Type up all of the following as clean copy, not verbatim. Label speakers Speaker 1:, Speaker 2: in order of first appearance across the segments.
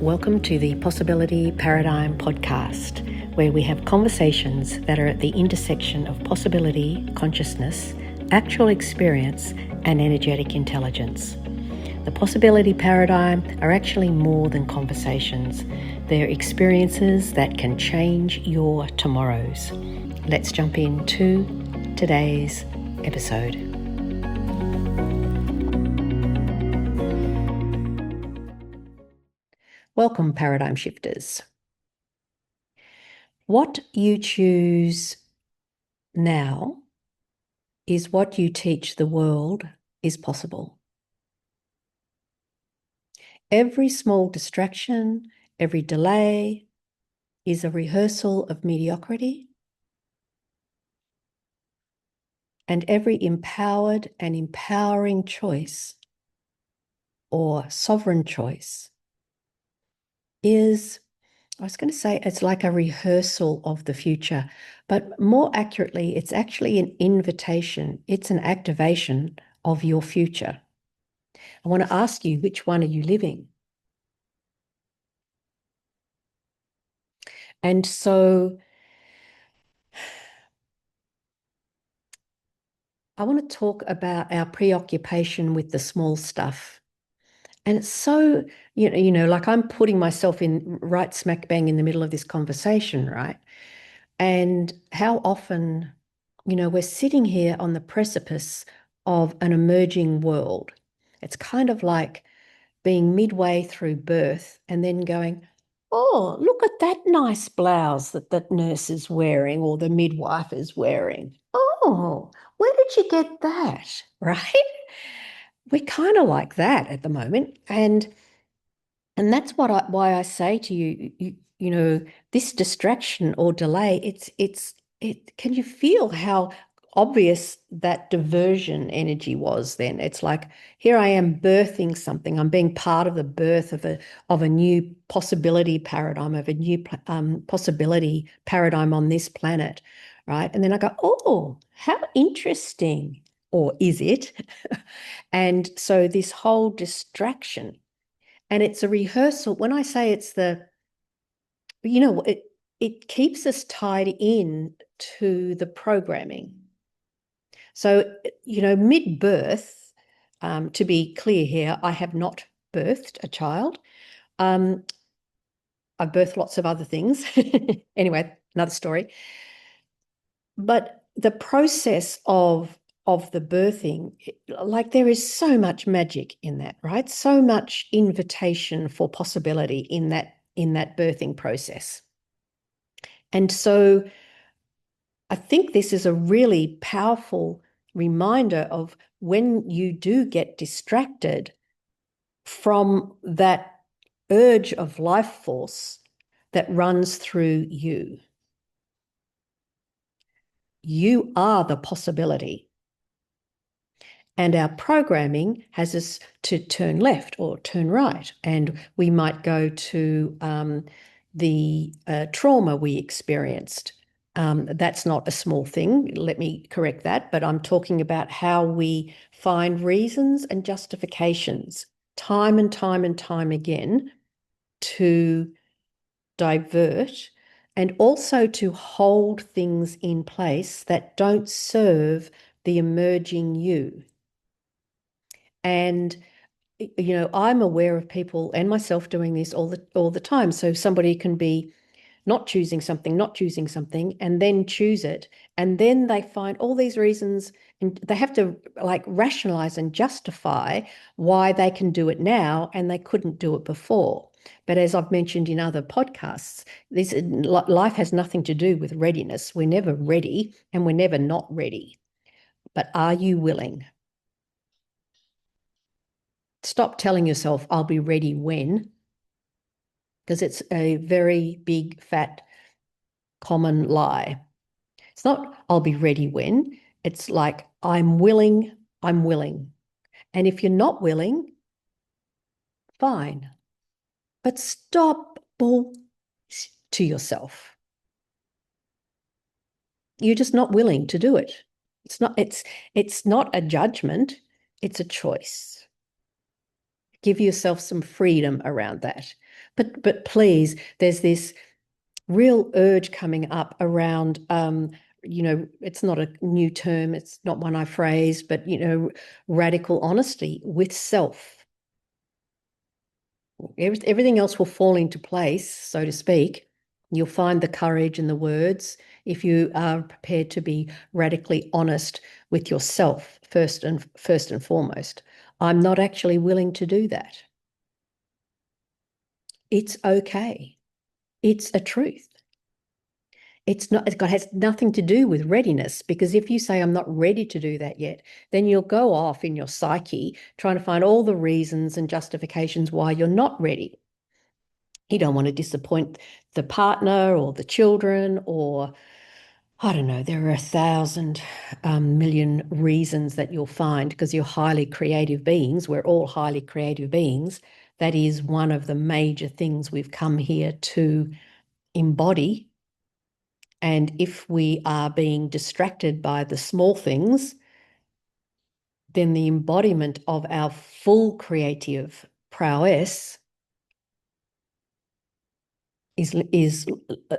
Speaker 1: Welcome to the Possibility Paradigm podcast, where we have conversations that are at the intersection of possibility, consciousness, actual experience, and energetic intelligence. The Possibility Paradigm are actually more than conversations. They're experiences that can change your tomorrows. Let's jump into today's episode. Welcome, paradigm shifters. What you choose now is what you teach the world is possible. Every small distraction, every delay is a rehearsal of mediocrity, and every empowered and empowering choice or sovereign choice is, I was going to say, it's like a rehearsal of the future, but more accurately, it's actually an invitation. It's an activation of your future. I want to ask you, which one are you living? And so I want to talk about our preoccupation with the small stuff. And it's so, like I'm putting myself in right smack bang in the middle of this conversation, right? And how often, we're sitting here on the precipice of an emerging world. It's kind of like being midway through birth and then going, oh, look at that nice blouse that nurse is wearing or the midwife is wearing. Oh, where did you get that? Right? We're kind of like that at the moment. And that's why I say to you, this distraction or delay, can you feel how obvious that diversion energy was then? It's like, here I am birthing something. I'm being part of the birth of a new possibility paradigm, of a new possibility paradigm on this planet, right? And then I go, oh, how interesting. Or is it? And so this whole distraction, and it's a rehearsal. When I say it's it keeps us tied in to the programming. So, mid-birth, to be clear here, I have not birthed a child. I've birthed lots of other things. Anyway, another story. But the process of the birthing, like there is so much magic in that, right? So much invitation for possibility in that birthing process. And so I think this is a really powerful reminder of when you do get distracted from that urge of life force that runs through you. You are the possibility. And our programming has us to turn left or turn right. And we might go to the trauma we experienced. That's not a small thing. Let me correct that. But I'm talking about how we find reasons and justifications time and time and time again to divert and also to hold things in place that don't serve the emerging you. And I'm aware of people and myself doing this all the time. So somebody can be not choosing something, and then choose it. And then they find all these reasons, and they have to like rationalize and justify why they can do it now and they couldn't do it before. But as I've mentioned in other podcasts, life has nothing to do with readiness. We're never ready and we're never not ready. But are you willing? Stop telling yourself, I'll be ready when, because it's a very big, fat, common lie. It's not, I'll be ready when. It's like, I'm willing. And if you're not willing, fine. But stop bull to yourself. You're just not willing to do it. It's not a judgment, it's a choice. Give yourself some freedom around that. But please, there's this real urge coming up around, it's not a new term, it's not one I phrased, but, radical honesty with self. Everything else will fall into place, so to speak. You'll find the courage and the words if you are prepared to be radically honest with yourself first and foremost. I'm not actually willing to do that. It's okay. It's a truth. It has nothing to do with readiness, because if you say, I'm not ready to do that yet, then you'll go off in your psyche trying to find all the reasons and justifications why you're not ready. You don't want to disappoint the partner or the children, or I don't know, there are 1,000 million reasons that you'll find, because you're highly creative beings. We're all highly creative beings. That is one of the major things we've come here to embody. And if we are being distracted by the small things, then the embodiment of our full creative prowess is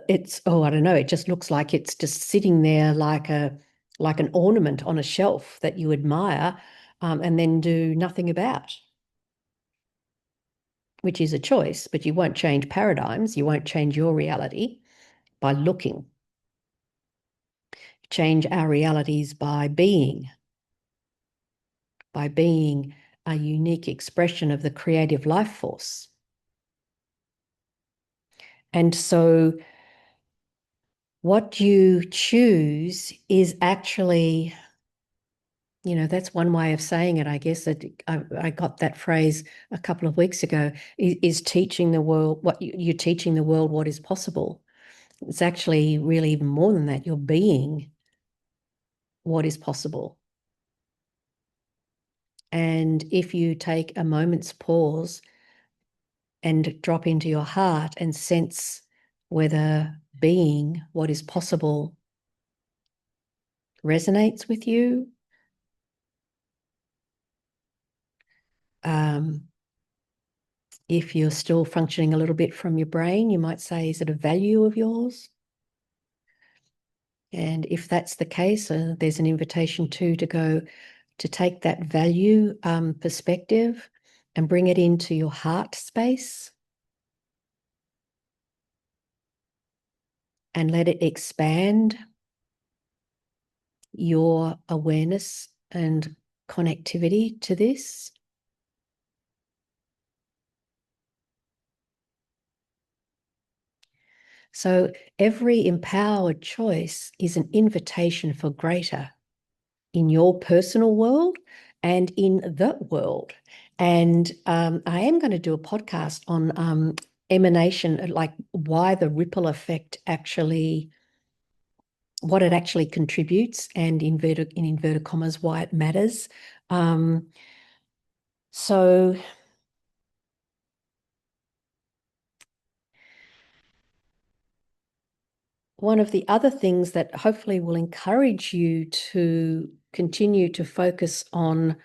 Speaker 1: it's, oh, I don't know, it just looks like it's just sitting there like an ornament on a shelf that you admire, and then do nothing about, which is a choice. But you won't change paradigms. You won't change your reality by looking. Change our realities by being a unique expression of the creative life force. And so what you choose is actually, that's one way of saying it, I guess. That I got that phrase a couple of weeks ago, is teaching the world what you're teaching the world what is possible. It's actually really even more than that. You're being what is possible. And if you take a moment's pause and drop into your heart and sense whether being what is possible resonates with you, if you're still functioning a little bit from your brain, you might say, is it a value of yours? And if that's the case, there's an invitation to go to take that value perspective and bring it into your heart space and let it expand your awareness and connectivity to this. So every empowered choice is an invitation for greater in your personal world and in the world. And I am going to do a podcast on emanation, like why the ripple effect actually, what it actually contributes, and in inverted commas, why it matters. So one of the other things that hopefully will encourage you to continue to focus on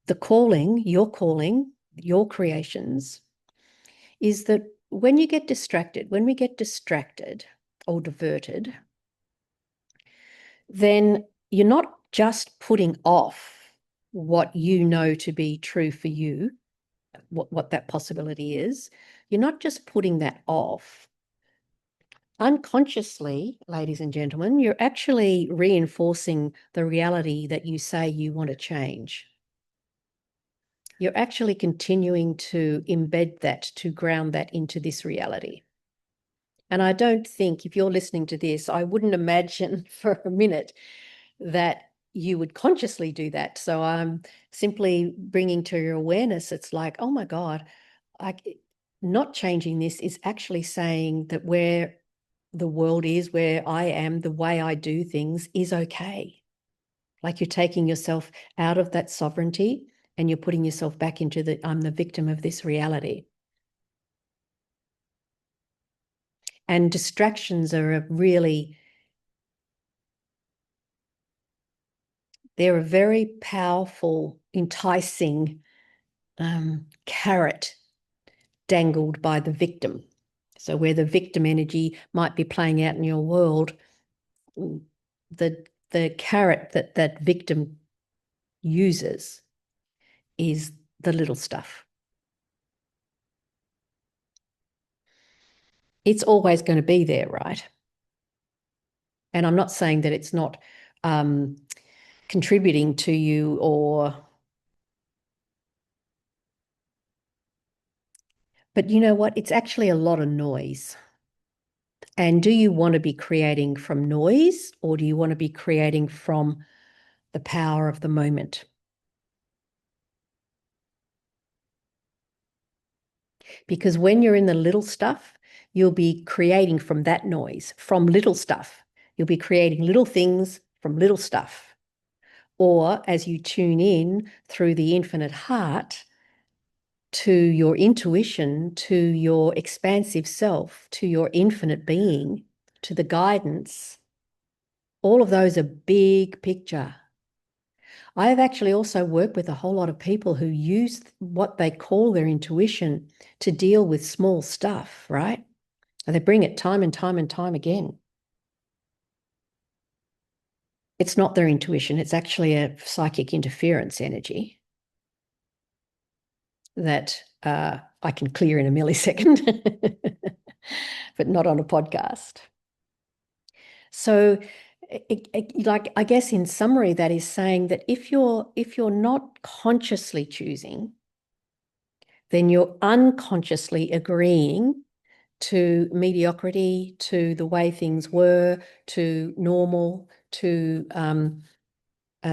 Speaker 1: the calling, your creations, is that when we get distracted or diverted, then you're not just putting off what you know to be true for you, what that possibility is. You're not just putting that off. Unconsciously, ladies and gentlemen, you're actually reinforcing the reality that you say you want to change. You're actually continuing to embed that, to ground that into this reality. And I don't think, if you're listening to this, I wouldn't imagine for a minute that you would consciously do that. So I'm simply bringing to your awareness, it's like, oh my God, not changing this is actually saying that where the world is, where I am, the way I do things is okay. Like you're taking yourself out of that sovereignty and you're putting yourself back into I'm the victim of this reality. And distractions are they're a very powerful, enticing carrot dangled by the victim. So where the victim energy might be playing out in your world, the carrot that victim uses is the little stuff. It's always going to be there, right? And I'm not saying that it's not contributing to you but you know what? It's actually a lot of noise. And do you want to be creating from noise, or do you want to be creating from the power of the moment? Because when you're in the little stuff, you'll be creating from that noise, from little stuff. You'll be creating little things from little stuff. Or as you tune in through the infinite heart to your intuition, to your expansive self, to your infinite being, to the guidance, all of those are big picture. I have actually also worked with a whole lot of people who use what they call their intuition to deal with small stuff, right? And they bring it time and time and time again. It's not their intuition, it's actually a psychic interference energy that I can clear in a millisecond, but not on a podcast. So, like, I guess in summary, that is saying that if you're not consciously choosing, then you're unconsciously agreeing to mediocrity, to the way things were, to normal, to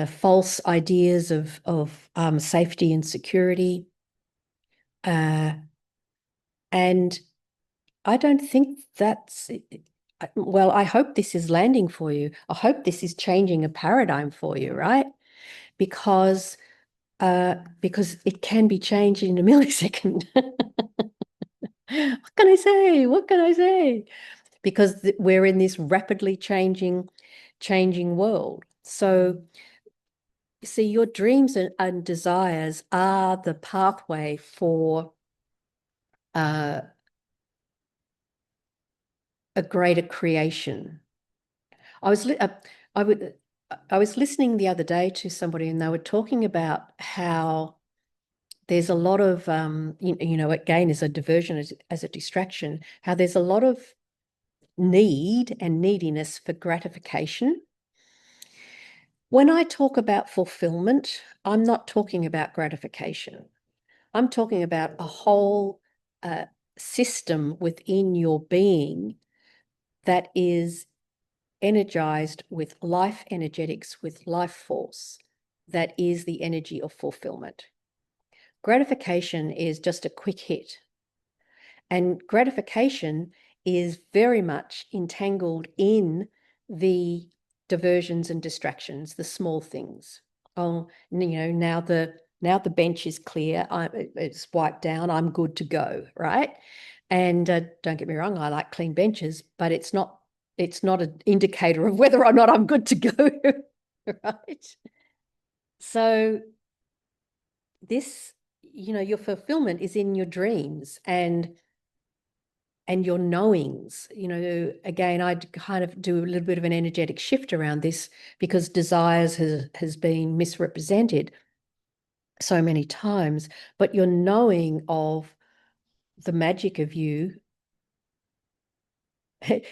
Speaker 1: false ideas of safety and security. And I don't think that's, well, I hope this is landing for you. I hope this is changing a paradigm for you, right? Because it can be changed in a millisecond. What can I say? What can I say? Because we're in this rapidly changing world. So see, your dreams and desires are the pathway for a greater creation. I was I would I was listening the other day to somebody, and they were talking about how there's a lot of again, as a diversion, as a distraction, how there's a lot of need and neediness for gratification. When I talk about fulfillment, I'm not talking about gratification. I'm talking about a whole system within your being that is energized with life energetics, with life force, that is the energy of fulfillment. Gratification is just a quick hit. And gratification is very much entangled in the diversions and distractions, the small things. Oh, now the bench is clear. It's wiped down. I'm good to go, right? And don't get me wrong, I like clean benches, but it's not an indicator of whether or not I'm good to go, right? So this, your fulfillment is in your dreams and your knowings. Again, I'd kind of do a little bit of an energetic shift around this, because desires has been misrepresented so many times, but your knowing of the magic of you.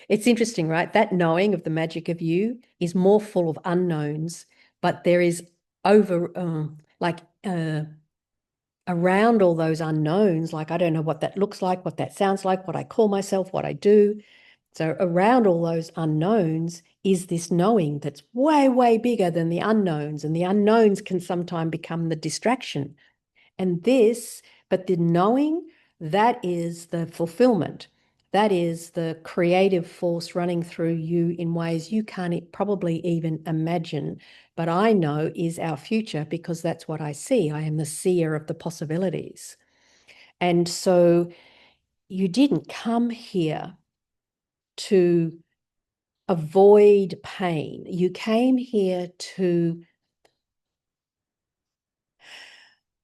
Speaker 1: It's interesting, right? That knowing of the magic of you is more full of unknowns, but there is around all those unknowns, like I don't know what that looks like, what that sounds like, what I call myself, what I do. So around all those unknowns is this knowing that's way, way bigger than the unknowns. And the unknowns can sometimes become the distraction. But the knowing, that is the fulfillment. That is the creative force running through you in ways you can't probably even imagine. But I know is our future, because that's what I see. I am the seer of the possibilities. And so you didn't come here to avoid pain. You came here to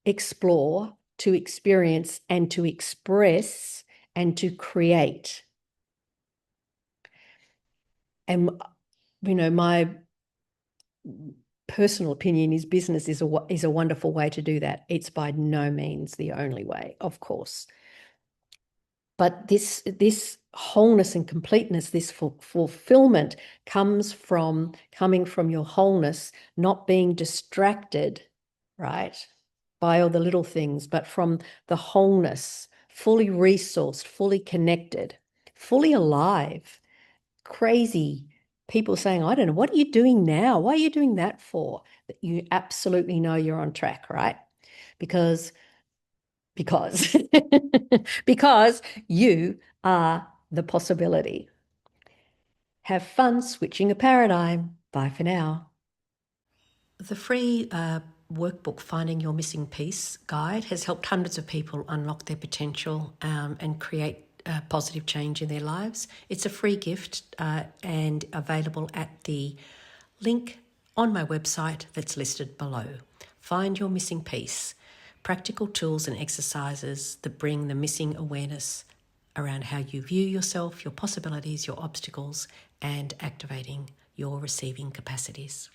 Speaker 1: explore to experience and to express and to create. And, you know, my personal opinion is business is a wonderful way to do that. It's by no means the only way, of course. But this wholeness and completeness, this fulfillment coming from your wholeness, not being distracted, right, by all the little things, but from the wholeness, fully resourced, fully connected, fully alive. Crazy people saying, I don't know, what are you doing now? Why are you doing that for? But you absolutely know you're on track, right? Because because you are the possibility. Have fun switching a paradigm. Bye for now. The free workbook, Finding Your Missing Piece guide, has helped hundreds of people unlock their potential and create positive change in their lives. It's a free gift and available at the link on my website that's listed below. Find Your Missing Piece. Practical tools and exercises that bring the missing awareness around how you view yourself, your possibilities, your obstacles, and activating your receiving capacities.